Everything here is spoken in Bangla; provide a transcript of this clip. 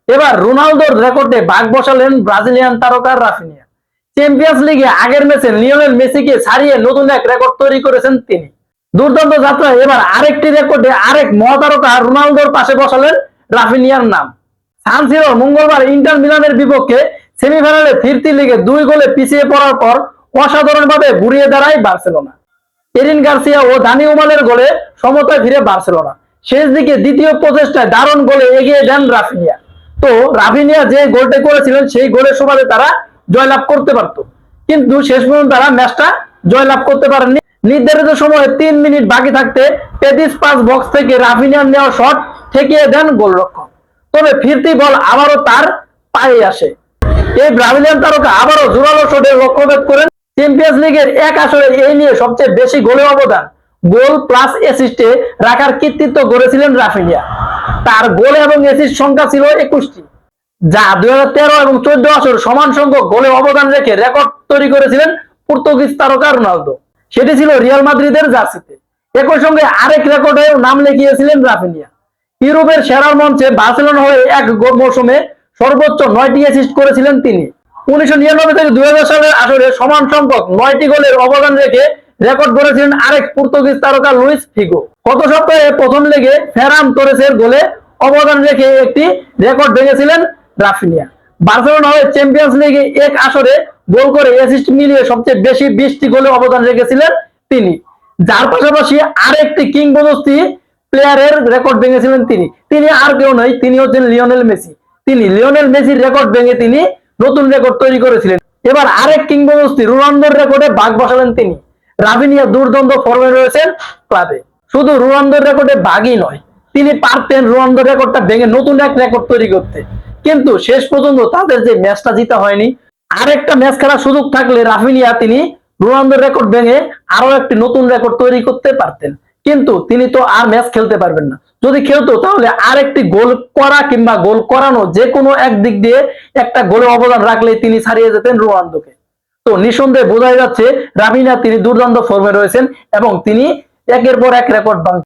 এবার রোনালদোর রেকর্ডে ভাগ বসালেন ব্রাজিলিয়ান তারকা রাফিনিয়া। চ্যাম্পিয়ন্স লিগে আগের ম্যাচে লিওনেল মেসিকে ছাড়িয়ে নতুন এক রেকর্ড তৈরি করেছেন তিনি। দুর্দান্ত যাত্রা এবার আরেকটি রেকর্ডে আরেক মহাতারকা রোনালদোর পাশে বসালেন রাফিনিয়ার নাম। সান সিরোর মঙ্গলবার ইন্টার মিলানের বিপক্ষে সেমিফাইনালে ফিরতি লিগে 2 গোলে পিছিয়ে পড়ার পর অসাধারণভাবে ঘুরিয়ে দাঁড়ায় বার্সেলোনা। এরিন গার্সিয়া ও দানি ওমানের গোলে সমতায় ফিরে বার্সেলোনা। শেষ দিকে দ্বিতীয় প্রচেষ্টায় দারুণ গোলে এগিয়ে দেন রাফিনিয়া। তো রাফিনিয়া যে গোলটা করেছিলেন সেই গোলের সুবাদে তারা জয়লাভ করতে পারত, কিন্তু শেষ পর্যন্ত তারা ম্যাচটা জয়লাভ করতে পারেননি। নির্ধারিত সময়ে 3 মিনিট বাকি থাকতে পেদিস পাস বক্স থেকে রাফিনিয়ার নেওয়া শট ঠেকিয়ে দেন গোলরক্ষক। তবে ফিরতি বল আবারও তার পায়ে আসে। এই ব্রাজিলিয়ান তারকা আবারও জোরালো শটে লক্ষ্যভেদ করেন। চ্যাম্পিয়ন্স লিগের এক আসরে এই নিয়ে সবচেয়ে বেশি গোলে অবদান, গোল প্লাস অ্যাসিস্টে রাখার কৃতিত্ব গড়েছিলেন রাফিনিয়া। তার গোল এবং অ্যাসিস্ট সংখ্যা ছিল 21টি, যা 2013 এবং 14 আসর সমান সংখ্যক গোলে অবদান রেখে রেকর্ড তৈরি করেছিলেন পর্তুগিজ তারকা রোনালদো। সেটি ছিল রিয়াল মাদ্রিদের জার্সিতে। একই সঙ্গে আরেক রেকর্ডেও নাম লিখিয়েছিলেন রাফিনিয়া। ইউরোপের সেরার মঞ্চে বার্সেলোনা হয়ে এক মৌসুমে সর্বোচ্চ 9টি অ্যাসিস্ট করেছিলেন তিনি। 1999 থেকে 2000 সালের আসরে সমান সংখ্যক 9টি গোলের অবদান রেখে রেকর্ড গড়েছিলেন আরেক পর্তুগিজ তারকা লুইস ফিগো। গত সপ্তাহে প্রথম লেগে ফেরান তোরেসের গোলে অবদান রেখে একটি রেকর্ড ভেঙেছিলেন রাফিনিয়া। বার্সেলোনা হয়ে চ্যাম্পিয়ন্স লিগে এক আসরে গোল করে অ্যাসিস্ট মিলিয়ে সবচেয়ে বেশি 20টি গোলে অবদান রেখেছিলেন তিনি, যার পাশাপাশি আরেকটি কিংবদন্তি প্লেয়ারের রেকর্ড ভেঙেছিলেন তিনি আর কেউ নয়, তিনি হচ্ছেন লিওনেল মেসি। তিনি লিওনেল মেসির রেকর্ড ভেঙে তিনি নতুন রেকর্ড তৈরি করেছিলেন। এবার আরেক কিংবদন্তি রোনালদোর রেকর্ডে ভাগ বসালেন তিনি। রাফিনিয়া দুর্দান্ত ফর্মে রয়েছেন ক্লাবে। শুধু রোনালদোর রেকর্ডে ভাগই নয়, তিনি পারতেন রোনালদোর রেকর্ডটা ভেঙে নতুন এক রেকর্ড তৈরি করতে, কিন্তু শেষ পর্যন্ত তাদের যে ম্যাচটা জিতা হয়নি। আরেকটা ম্যাচ খেলার সুযোগ থাকলে রাফিনিয়া তিনি রোনালদোর রেকর্ড ভেঙে আরো একটি নতুন রেকর্ড তৈরি করতে পারতেন, কিন্তু তিনি তো আর ম্যাচ খেলতে পারবেন না। যদি খেলতো তাহলে আরেকটি গোল করা কিংবা গোল করানো যে কোনো এক দিক দিয়ে একটা গোলে অবদান রাখলে তিনি ছাড়িয়ে যেতেন রোনালদোকে। তো নিঃসন্দেহে বোঝাই যাচ্ছে রাফিনিয়া তিনি দুর্দান্ত ফর্মে রয়েছেন এবং তিনি একের পর এক রেকর্ড ভাঙছেন।